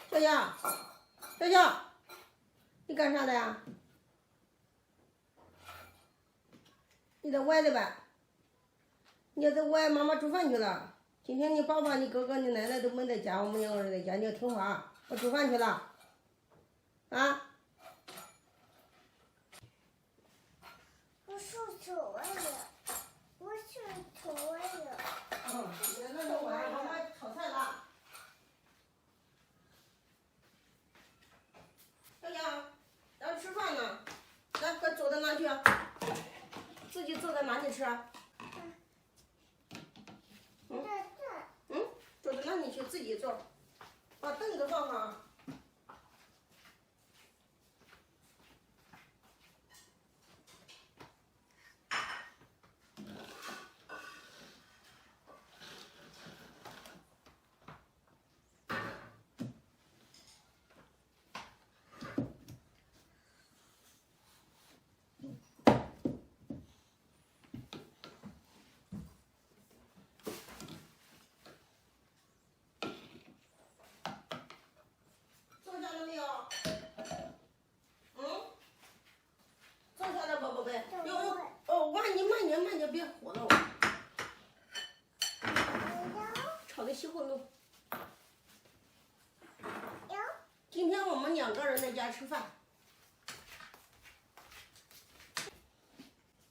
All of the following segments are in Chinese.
小小，小小，你干啥的呀？你在外的呗？你要在外，妈妈煮饭去了。今天你爸爸、你哥哥、你奶奶都没在家，我们两个人在家，你要听话。我煮饭去了。啊？我是丑味的，我是丑味的。那弄完，妈妈炒菜了。小小，要吃饭呢，来，快坐到哪去？自己坐在哪里吃？坐到哪里去？自己坐，把凳子放好。坐下了没有？坐下了吧，宝贝。慢点，别糊了我。炒的西葫芦。今天我们2个人在家吃饭。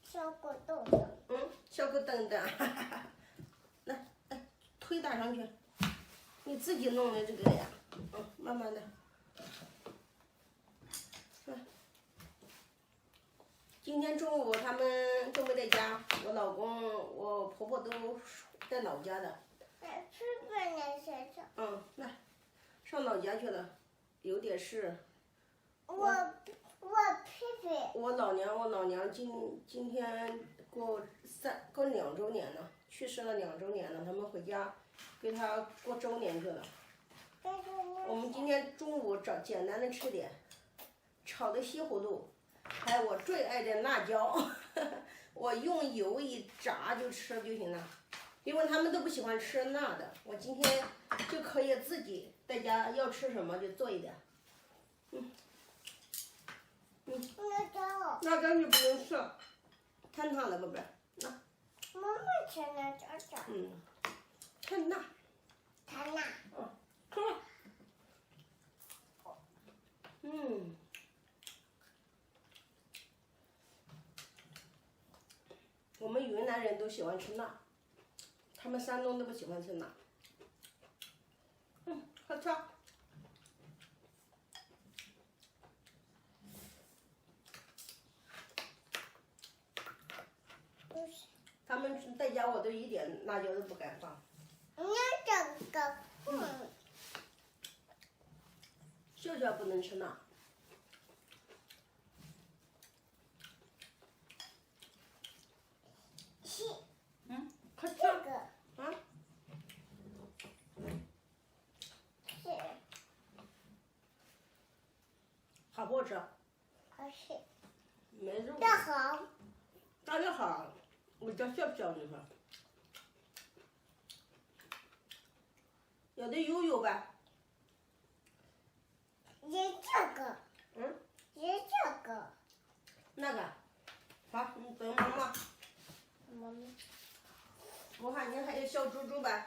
小狗豆豆。小狗等等，来，腿搭上去，你自己弄的这个呀，慢慢的。今天中午他们都没在家，我老公、我婆婆都在老家的。吃饭呢，小小。来，上老家去了，有点事。我皮皮。我老娘今天过2周年了，去世了2周年了，他们回家给他过周年去了。我们今天中午简单的吃点，炒的西葫芦，还有我最爱的辣椒，我用油一炸就吃就行了，因为他们都不喜欢吃辣的，我今天就可以自己在家要吃什么就做一点。辣椒你不能吃，太辣了，宝贝。妈妈吃辣椒酱。太辣。太辣。吃吧。我们云南人都喜欢吃辣，他们山东都不喜欢吃辣。好吃。他们在家我都一点辣椒都不敢放。这个。秀秀不能吃辣。快吃。这个。好不好吃？好吃。没肉。这好。大家好，我叫笑笑你说。有的悠呗。也这个。也这个。那个。好，你等妈妈。妈妈。我看你还有小猪猪呗。